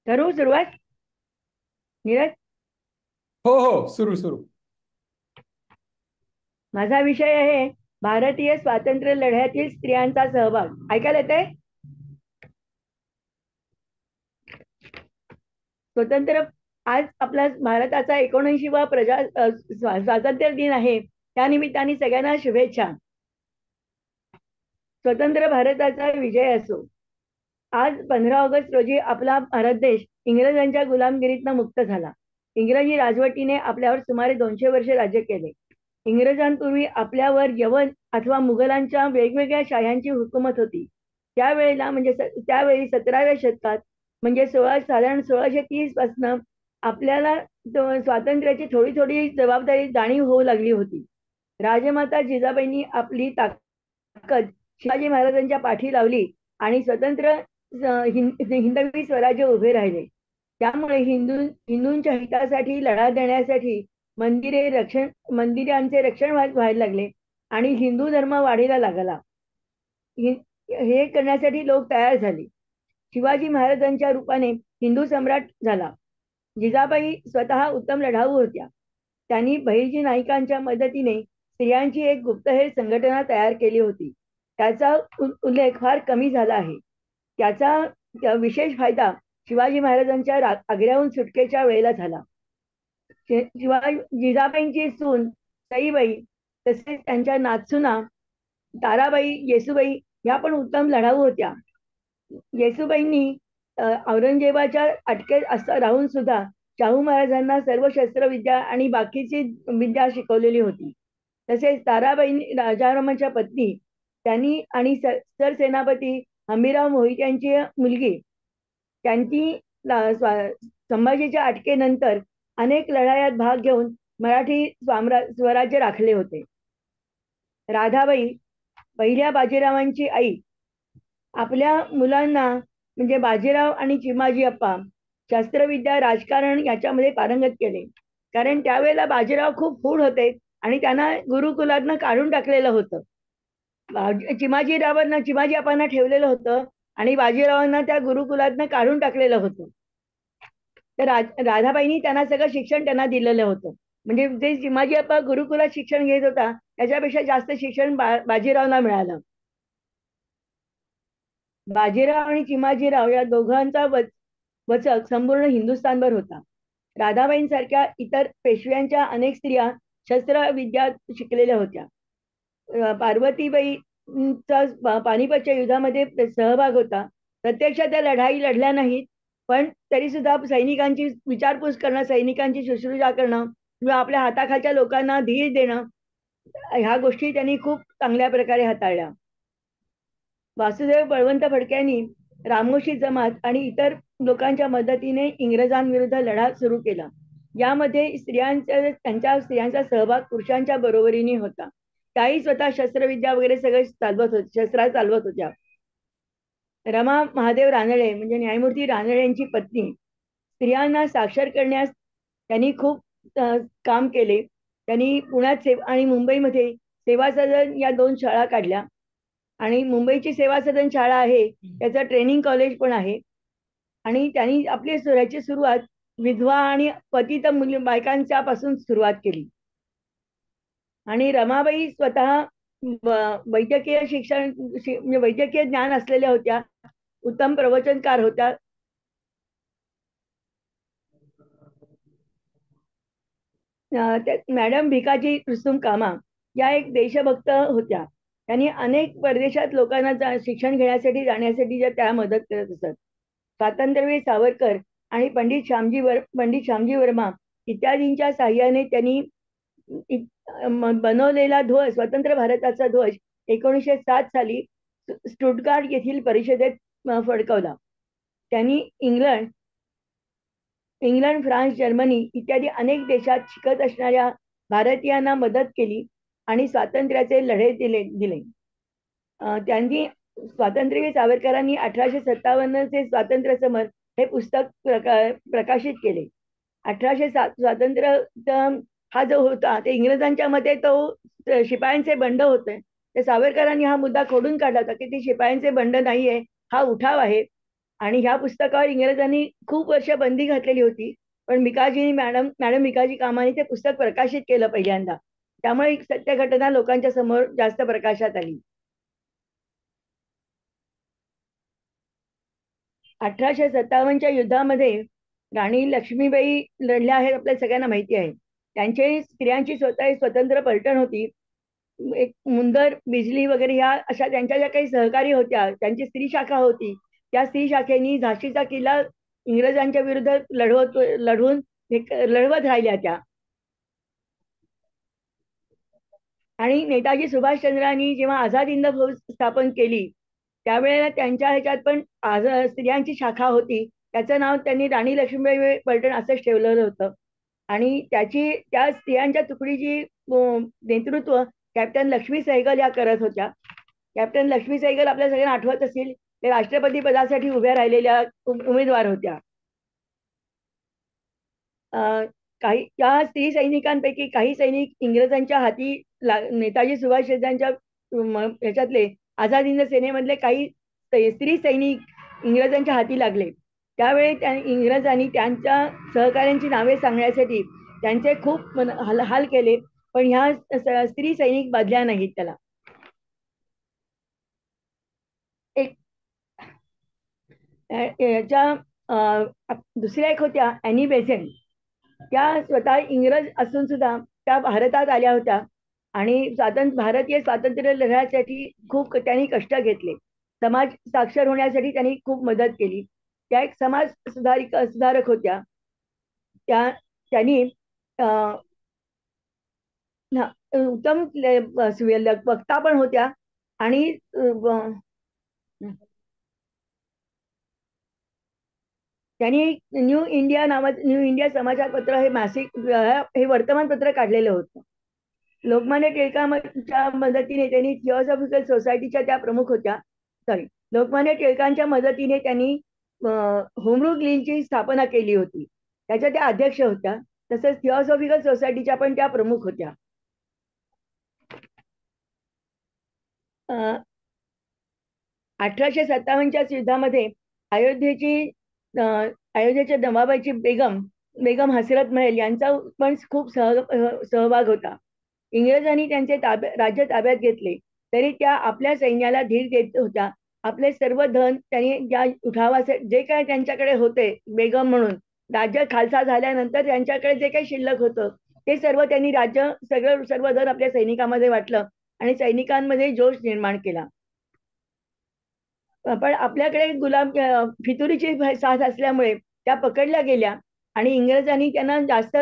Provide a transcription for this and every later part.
करू सुरुवात. नीरज, हो हो, सुरू सुरू. माझा विषय आहे भारतीय स्वातंत्र्य लढ्यातील स्त्रियांचा सहभाग. ऐकायला येतंय? स्वतंत्र आज आपला भारताचा 79वा स्वातंत्र्य दिन आहे. त्या निमित्ताने सगळ्यांना शुभेच्छा. स्वतंत्र भारताचा विजय असो. आज 15 ऑगस्ट रोजी आपला भारत देश इंग्रजांच्या गुलामगिरीतनं मुक्त झाला. इंग्रजी राजवटीने आपल्यावर सुमारे 200 वर्ष राज्य केले. इंग्रजांपूर्वी आपल्यावर यवन अथवा मुघलांच्या वेगवेगळ्या शाह्यांची हुकूमत होती. त्यावेळेला म्हणजे त्यावेळी 17व्या शतकात म्हणजे साधारण 1630 पासन आपल्याला स्वातंत्र्याची थोडी थोडी जबाबदारी जाणीव होऊ लागली होती. राजमाता जिजाबाईंनी आपली ताकद शिवाजी महाराजांच्या पाठी लावली आणि स्वतंत्र हिंदवी स्वराज्य उभे राहिले. त्यामुळे हिंदूंच्या हितासाठी लढा देण्यासाठी मंदिरांचे रक्षण व्हायला लागले आणि हिंदू धर्म वाढीला लागला. हे करण्यासाठी लोक तयार झाले. शिवाजी महाराजांच्या रूपाने हिंदू सम्राट झाला. जिजाबाई स्वतः उत्तम लढाऊ होत्या. त्यांनी बहिर्जी नाईकांच्या मदतीने स्त्रियांची एक गुप्तहेर संघटना तयार केली होती. त्याचा उल्लेख फार कमी झाला आहे. त्याचा विशेष फायदा शिवाजी महाराजांच्या आग्र्याहून सुटकेच्या वेळेला झाला. शिवाजी जिजाबाईंची सून सईबाई तसेच त्यांच्या नातसुना ताराबाई, येसुबाई या पण उत्तम लढाऊ होत्या. येसुबाईंनी औरंगजेबाच्या अटकेत राहून सुद्धा शाहू महाराजांना सर्व शस्त्रविद्या आणि बाकीची विद्या शिकवलेली होती. तसेच ताराबाई राजारामांच्या पत्नी त्यांनी आणि सरसेनापती हंबीरराव मोहित्यांची मुलगी त्यांनी संभाजीच्या अटकेनंतर अनेक लढायात भाग घेऊन मराठी स्वराज्य राखले होते. राधाबाई पहिल्या बाजीरावांची आई आपल्या मुलांना म्हणजे बाजीराव आणि चिमाजी अप्पा शस्त्रविद्या राजकारण याच्यामध्ये पारंगत केले. कारण त्यावेळेला बाजीराव खूप फूड होते आणि त्यांना गुरुकुलातनं काढून टाकलेलं होतं. चिमाजी अप्पांना ठेवलेलं होतं आणि बाजीरावांना त्या गुरुकुलातनं काढून टाकलेलं होतं. तर राधाबाईंनी त्यांना सगळं शिक्षण त्यांना दिलेलं होतं. म्हणजे जे चिमाजी अप्पा गुरुकुलात शिक्षण घेत होता त्याच्यापेक्षा जास्त शिक्षण बाजीरावना मिळालं. बाजीराव आणि चिमाजीराव या दोघांचा वचक संपूर्ण हिंदुस्थानभर होता. राधाबाईंसारख्या इतर पेशव्यांच्या अनेक स्त्रिया शस्त्रविद्या शिकलेल्या होत्या. पार्वतीबाईंचा पानिपतच्या युद्धामध्ये सहभाग होता. प्रत्यक्षात त्या लढाई लढल्या नाहीत, पण तरी सुद्धा सैनिकांची विचारपूस करणं, सैनिकांची शुश्रूषा करणं किंवा आपल्या हाताखालच्या लोकांना धीर देणं, ह्या गोष्टी त्यांनी खूप चांगल्या प्रकारे हाताळल्या. वासुदेव बळवंत फडक्यांनी रामोशी जमात आणि इतर लोकांच्या मदतीने इंग्रजांविरुद्ध लढा सुरू केला. यामध्ये स्त्रियांचा सहभाग पुरुषांच्या बरोबरीने होता. त्याही स्वतः शस्त्रविद्या वगैरे सगळे शस्त्र चालवत होत्या. रमा महादेव रानडे म्हणजे न्यायमूर्ती रानडे यांची पत्नी स्त्रियांना साक्षर करण्यास त्यांनी खूप काम केले. त्यांनी पुण्यात आणि मुंबईमध्ये सेवा सदन या 2 शाळा काढल्या आणि मुंबईची सेवा सदन शाळा आहे त्याचं ट्रेनिंग कॉलेज पण आहे. आणि त्यांनी आपली स्वराची सुरुवात विधवा आणि पतित बायकांच्या पासून सुरुवात केली. आणि रमाबाई स्वतः वैद्यकीय शिक्षण म्हणजे वैद्यकीय ज्ञान असलेल्या होत्या. उत्तम प्रवचनकार होत्या. मॅडम भिकाजी कुसुम कामा या एक देशभक्त होत्या. त्यांनी अनेक परदेशात लोकांना शिक्षण घेण्यासाठी जाण्यासाठी त्या मदत करत असत. स्वातंत्र्यवीर सावरकर आणि पंडित श्यामजी वर्मा इत्यादींच्या साह्याने त्यांनी बनवलेला ध्वज स्वतंत्र भारताचा ध्वज 1907 साली स्टुटगार्ट येथील परिषदेत फडकवला. त्यांनी इंग्लंड, फ्रान्स, जर्मनी इत्यादी अनेक देशात शिकत असणाऱ्या भारतीयांना मदत केली आणि स्वातंत्र्याचे लढे दिले. त्यांनी स्वातंत्र्यवीर सावरकरांनी 1857 चे स्वातंत्र्य समर हे पुस्तक प्रकाशित केले. 1807 स्वातंत्र्य हा जो होता ते इंग्रजांच्या मध्ये तो शिपायांचे बंड होते. ते सावरकरांनी हा मुद्दा खोडून काढला होता की ते शिपायांचे बंड नाहीये, हा उठाव आहे आणि ह्या पुस्तकावर इंग्रजांनी खूप वर्ष बंदी घातलेली होती. पण भिकाजी मॅडम मॅडम भिकाजी कामानी ते पुस्तक प्रकाशित केलं पहिल्यांदा. त्यामुळे एक सत्य घटना लोकांच्या समोर जास्त प्रकाशात आली. 1857च्या युद्धामध्ये राणी लक्ष्मीबाई लढल्या आहेत आपल्या सगळ्यांना माहिती आहे. त्यांची स्त्रियांची स्वतः स्वतंत्र पलटण होती. एक मुंदर, बिजली वगैरे ह्या अशा त्यांच्या ज्या काही सहकारी होत्या, त्यांची स्त्री शाखा होती. त्या स्त्री शाखेनी झाशीचा किल्ला इंग्रजांच्या विरुद्ध लढवून लढवत राहिल्या त्या. आणि नेताजी सुभाषचंद्रांनी जेव्हा आझाद हिंद फौज स्थापन केली, त्यावेळेला त्यांच्या ह्याच्यात पण स्त्रियांची शाखा होती. त्याचं नाव त्यांनी राणी लक्ष्मीबाई पलटण असंच ठेवलेलं होतं. आणि त्या स्त्रियांच्या तुकडीची नेतृत्व कॅप्टन लक्ष्मी सहगल या करत होत्या. कॅप्टन लक्ष्मी सहगल आपल्या सगळ्यांना आठवत असतील, ते राष्ट्रपती पदासाठी उभ्या राहिलेल्या उमेदवार होत्या. अ, काही त्या स्त्री सैनिकांपैकी काही सैनिक इंग्रजांच्या हाती नेताजी सुभाषचंद्रांच्या ह्याच्यातले आझाद हिंद सेनेमधले काही स्त्री सैनिक इंग्रजांच्या हाती लागले. त्यावेळी इंग्रजांनी त्यांच्या सहकाऱ्यांची नावे सांगण्यासाठी त्यांचे खूप हाल केले. पण ह्या स्त्री सैनिक बाधल्या नाहीत त्याला. एक याच्या दुसऱ्या एक होत्या अॅनी बेझंट. त्या स्वतः इंग्रज असून सुद्धा त्या भारतात आल्या होत्या आणि भारतीय स्वातंत्र्य लढ्यासाठी खूप त्यांनी कष्ट घेतले. समाज साक्षर होण्यासाठी त्यांनी खूप मदत केली. त्या एक समाज सुधारक होत्या. त्यांनी उत्तम वक्ता पण होत्या. आणि त्यांनी न्यू इंडिया समाचार पत्र हे मासिक हे वर्तमानपत्र काढलेलं होतं. लोकमान्य टिळकांच्या मदतीने त्यांनी थिओसॉफिकल सोसायटीच्या त्या प्रमुख होत्या. सॉरी, लोकमान्य टिळकांच्या मदतीने त्यांनी होमरूल लीगची स्थापना केली होती. त्याच्या त्या अध्यक्ष होत्या. तसंच थिओसॉफिकल सोसायटीच्या पण त्या प्रमुख होत्या. 1857च्या युद्धामध्ये अयोध्येची अयोध्येच्या नवाबाची बेगम हसरत महल यांचा पण खूप सहभाग होता. इंग्रजांनी त्यांचे राज्य ताब्यात घेतले तरी त्या आपल्या सैन्याला धीर देत होत्या. आपले सर्व धन त्यांनी या उठावाचे जे काय त्यांच्याकडे होते बेगम म्हणून, राज्य खालसा झाल्यानंतर त्यांच्याकडे जे काही शिल्लक होतं ते सर्व त्यांनी सर्व धन आपल्या सैनिकांमध्ये वाटलं आणि सैनिकांमध्ये जोश निर्माण केला. पण आपल्याकडे फितुरीची साथ असल्यामुळे त्या पकडल्या गेल्या आणि इंग्रजांनी त्यांना जास्त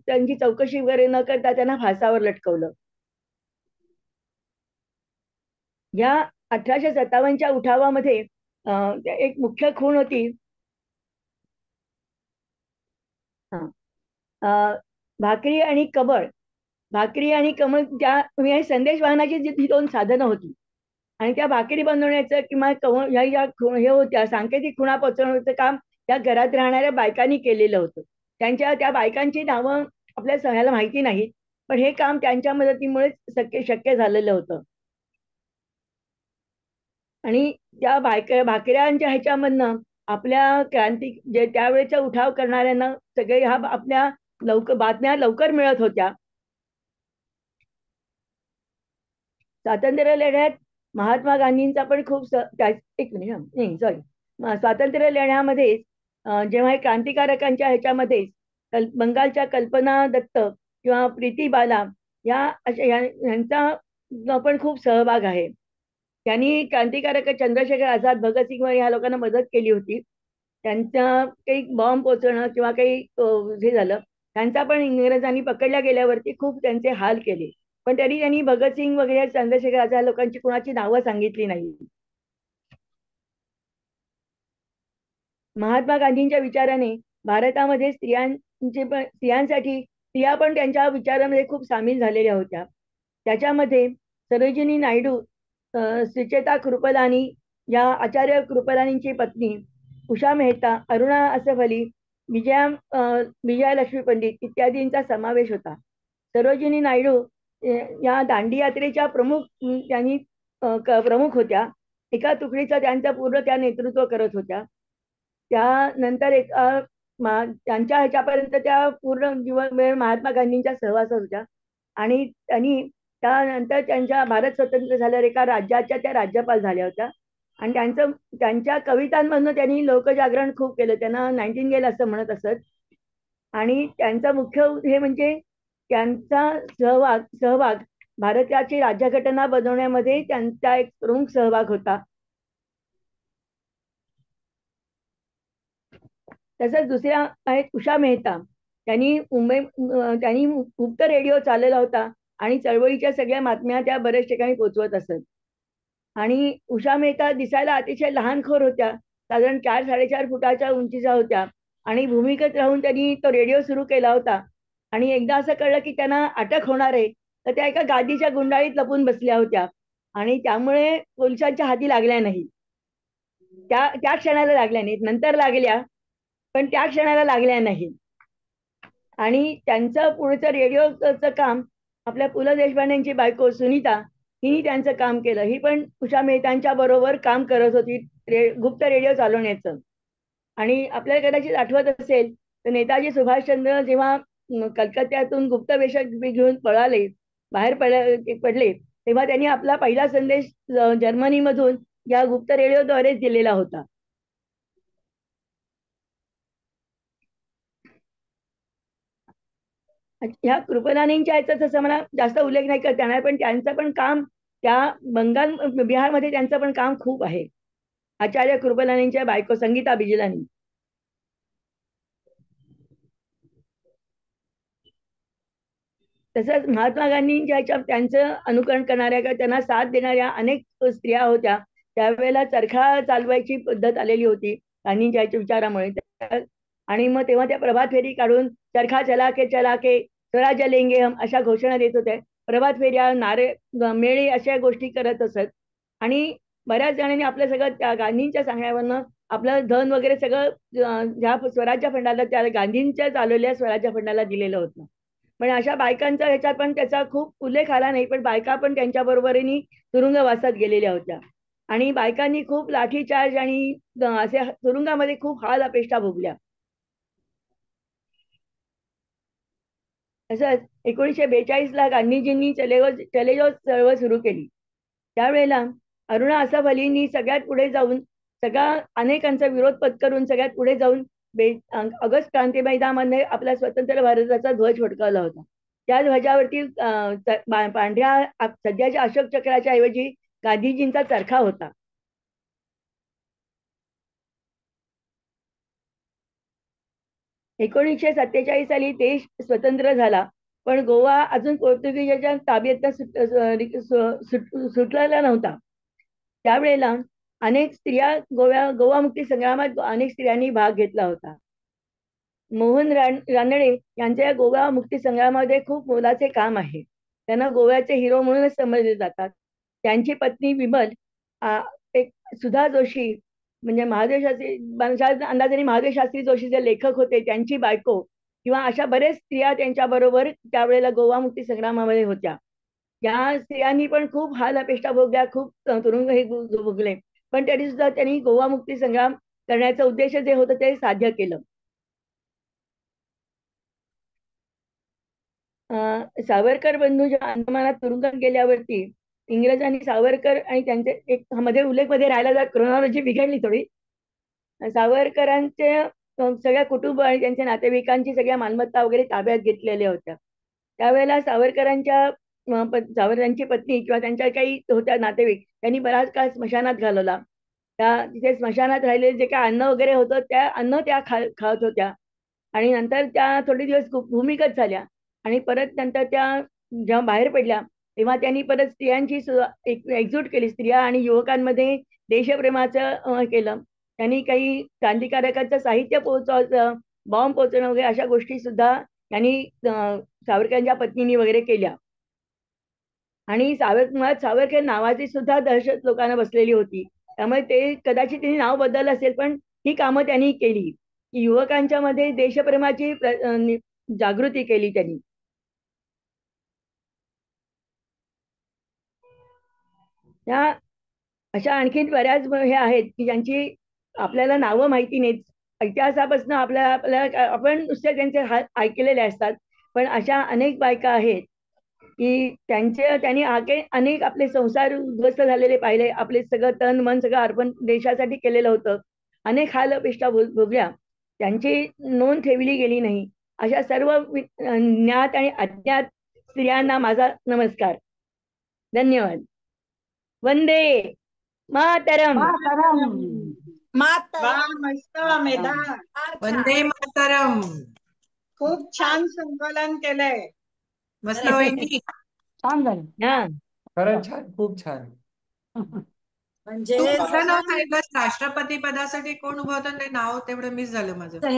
त्यांची चौकशी वगैरे न करता त्यांना फासावर लटकवलं. या 1857च्या उठावामध्ये एक मुख्य खूण होती. भाकरी आणि कमळ. भाकरी आणि कमळ त्या संदेश वाहनाची जी दोन साधनं होती आणि त्या भाकरी बनवण्याचं किंवा कमळ ह्या हे होत्या सांकेतिक खुणा पोहोचवण्याचं काम त्या घरात राहणाऱ्या बायकांनी केलेलं होतं. त्या बायकांची नावं आपल्या सगळ्याला माहिती नाहीत, पण हे काम त्यांच्या मदतीमुळेच शक्य झालेलं होतं. आणि त्या भाकऱ्यांच्या ह्याच्यामधनं आपल्या जे त्यावेळेचा उठाव करणाऱ्यांना सगळे ह्या आपल्या बातम्या लवकर मिळत होत्या. स्वातंत्र्य लढ्यात महात्मा गांधींचा पण खूप एक मिनिट नाही सॉरी, स्वातंत्र्य लढ्यामध्ये जेव्हा हे क्रांतिकारकांच्या ह्याच्यामध्ये बंगालच्या कल्पना दत्त किंवा प्रीती बाला या अशा यांचा पण खूप सहभाग आहे. त्यांनी क्रांतिकारक चंद्रशेखर आझाद, भगतसिंग या लोकांना मदत केली होती. त्यांचा काही बॉम्ब पोचवणं किंवा काही हे झालं, त्यांचा पण इंग्रजांनी पकडल्या गेल्यावरती खूप त्यांचे हाल केले. पण तरी त्यांनी भगतसिंग वगैरे चंद्रशेखर आझाद लोकांची कुणाची नावं सांगितली नाही. महात्मा गांधींच्या विचाराने भारतामध्ये स्त्रिया पण त्यांच्या विचारामध्ये खूप सामील झालेल्या होत्या. त्याच्यामध्ये सरोजिनी नायडू, सुचेता कृपलानी या आचार्य कृपलानींची पत्नी, उषा मेहता, अरुणा असफ अली, विजयालक्ष्मी पंडित इत्यादींचा समावेश होता. सरोजिनी नायडू या दांडी यात्रेच्या प्रमुख होत्या. एका तुकडीचं त्यांचं पूर्ण त्या नेतृत्व करत होत्या. त्यानंतर त्यांच्या ह्याच्यापर्यंत त्या पूर्ण जीवन वेळ महात्मा गांधींच्या सहवासात होत्या. आणि त्यांनी त्यानंतर त्यांच्या भारत स्वतंत्र झाल्यावर एका राज्याच्या त्या राज्यपाल झाल्या होत्या. आणि त्यांच्या कवितांमधनं त्यांनी लोकजागरण खूप केलं. त्यांना नाईन्टिंगेल असं म्हणत असत. आणि त्यांचा मुख्य हे म्हणजे त्यांचा सहभाग भारताची राज्यघटना बनवण्यामध्ये त्यांचा एक प्रमुख सहभाग होता. तसंच दुसऱ्या आहेत उषा मेहता. त्यांनी मुक्त रेडिओ चालवला होता आणि चळवळीच्या सगळ्या बातम्या त्या बऱ्याच ठिकाणी पोहोचवत असत. आणि उषा मेहता दिसायला अतिशय लहानखोर होत्या. साधारण 4-4.5 फुटाच्या उंचीच्या होत्या. आणि भूमिगत राहून त्यांनी तो रेडिओ सुरू केला होता. आणि एकदा असं कळलं की त्यांना अटक होणार आहे, तर त्या एका गादीच्या गुंडाळीत लपून बसल्या होत्या. आणि त्यामुळे पोलिसांच्या हाती लागल्या नाही. त्या त्या क्षणाला लागल्या नाहीत, नंतर लागल्या, पण त्या क्षणाला लागल्या नाही. आणि त्यांचं पुढचं रेडिओचं काम आपल्या पु ल देशपांडेंची बायको सुनीता हिने त्यांचं काम केलं. ही पण उषा मेहतांच्या बरोबर काम करत होती गुप्त रेडिओ चालवण्याचं. आणि आपल्याला कदाचित आठवत असेल तर नेताजी सुभाषचंद्र जेव्हा कलकत्त्यातून गुप्त वेषात घेऊन बाहेर पडले, तेव्हा त्यांनी आपला पहिला संदेश जर्मनीमधून या गुप्त रेडिओद्वारेच दिलेला होता. ह्या कृपलानींच्या याचा तसं मला जास्त उल्लेख नाही करता येणार, पण त्यांचं पण काम त्या बंगाल बिहारमध्ये त्यांचं पण काम खूप आहे. आचार्य कृपलानींच्या बायको संगीता बिजलानी. तसंच महात्मा गांधींच्या ह्याच्या त्यांचं अनुकरण करणाऱ्या किंवा त्यांना साथ देणाऱ्या अनेक स्त्रिया होत्या. त्यावेळेला चरखा चालवायची पद्धत आलेली होती गांधींच्या ह्याच्या विचारामुळे. आणि मग तेव्हा त्या प्रभात फेरी काढून चरखा चला के स्वराज्य लेंगे हम अशा घोषणा देत होते. प्रभात फेऱ्या, नारे, मेळे अशा गोष्टी करत असत. आणि बऱ्याच जणांनी आपलं सगळं त्या गांधींच्या सांगण्यावरनं आपलं धन वगैरे सगळं ज्या स्वराज्य फंडाला त्या गांधींच्या चालवलेल्या स्वराज्य फंडाला दिलेलं होतं. पण अशा बायकांचा ह्याच्यात पण त्याचा खूप उल्लेख आला नाही, पण बायका पण त्यांच्या बरोबरीने तुरुंगवासात गेलेल्या होत्या. आणि बायकांनी खूप लाठीचार्ज आणि असे तुरुंगामध्ये खूप हाल अपेष्टा भोगल्या. तसंच 1942ला गांधीजींनी चले जाव चळवळ सुरू केली. त्यावेळेला अरुणा असफ अलींनी सगळ्यात पुढे जाऊन अनेकांचा विरोध पत्करून सगळ्यात पुढे जाऊन ऑगस्ट क्रांती मैदानामध्ये आपला स्वतंत्र भारताचा ध्वज फडकावला होता. त्या ध्वजावरती पांढऱ्या सध्याच्या अशोक चक्राच्या ऐवजी गांधीजींचा चरखा होता. 1947 साली देश स्वतंत्र झाला, पण गोवा अजून पोर्तुगीजाच्या ताब्यात सुटलेला नव्हता. त्यावेळेला अनेक स्त्रिया गोवा मुक्ती संग्रामात अनेक स्त्रियांनी भाग घेतला होता. मोहन रानडे यांच्या गोवा मुक्ती संग्रामामध्ये खूप मोलाचे काम आहे. त्यांना गोव्याचे हिरो म्हणूनच समजले जातात. त्यांची पत्नी विमल, एक सुधा जोशी, म्हणजे महादेव शास्त्री, माझ्या अंदाजाने महादेव शास्त्री जोशी जे लेखक होते त्यांची बायको, किंवा अशा बरेच स्त्रिया त्यांच्या बरोबर त्यावेळेला गोवा मुक्ती संग्रामामध्ये होत्या. या स्त्रियांनी पण खूप हाल अपेष्टा भोगल्या, खूप तुरुंग हे भोगले, पण तरी सुद्धा त्यांनी गोवा मुक्ती संग्राम करण्याचा उद्देश जे होतं ते साध्य केलं. सावरकर बंधू जेव्हा अंदमानात तुरुंगात गेल्यावरती इंग्रजांनी सावरकर आणि त्यांचे एक मध्ये उल्लेख मध्ये राहिला, जर क्रोनॉलॉजी बिघडली थोडी. सावरकरांचे सगळ्या कुटुंब आणि त्यांच्या नातेवाईकांची सगळ्या मालमत्ता वगैरे ताब्यात घेतलेल्या होत्या. त्यावेळेला सावरकरांची पत्नी किंवा त्यांच्या काही होत्या नातेवाईक त्यांनी बराच काळ स्मशानात घालवला. त्या तिथे स्मशानात राहिले जे काय अन्न वगैरे होतं त्या अन्न त्या खात होत्या. आणि नंतर त्या थोडे दिवस भूमिगत झाल्या. आणि परत नंतर त्या जेव्हा बाहेर पडल्या, तेव्हा त्यांनी परत स्त्रियांची एकजूट केली. स्त्रिया आणि युवकांमध्ये देशप्रेमाचं केलं. त्यांनी काही क्रांतिकारकांचं साहित्य पोहोचवायचं, बॉम्ब पोहोचवणं वगैरे अशा गोष्टी सुद्धा त्यांनी सावरकरांच्या पत्नींनी वगैरे केल्या. आणि मुळात सावरकर नावाची सुद्धा दहशत लोकांना बसलेली होती. त्यामुळे ते कदाचित त्यांनी नाव बदललं असेल, पण ही कामं त्यांनी केली. युवकांच्या मध्ये देशप्रेमाची जागृती केली त्यांनी. त्या अशा आणखीन बऱ्याच हे आहेत की ज्यांची आपल्याला नावं माहिती नाहीत, इतिहासापासून आपल्याला आपण नुसते त्यांचे हात ऐकलेले असतात, पण अशा अनेक बायका आहेत की त्यांनी अनेक आपले संसार उद्ध्वस्त झालेले पाहिले, आपले सगळं तन मन सगळं अर्पण देशासाठी केलेलं होतं, अनेक हाल अपेष्टा भोगल्या, त्यांची नोंद ठेवली गेली नाही. अशा सर्व ज्ञात आणि अज्ञात स्त्रियांना माझा नमस्कार. धन्यवाद. वंदे मातरम. मातरम. वा मस्त मेधा, वंदे मातरम. खूप छान संकलन केलंय. मस्त वहिनी. छान झालं. हा. खरंच छान, खूप छान. म्हणजे तुमचं नाव काय बस राष्ट्रपती पदासाठी कोण उभं होतं ते नाव तेवढं मिस झालं माझं.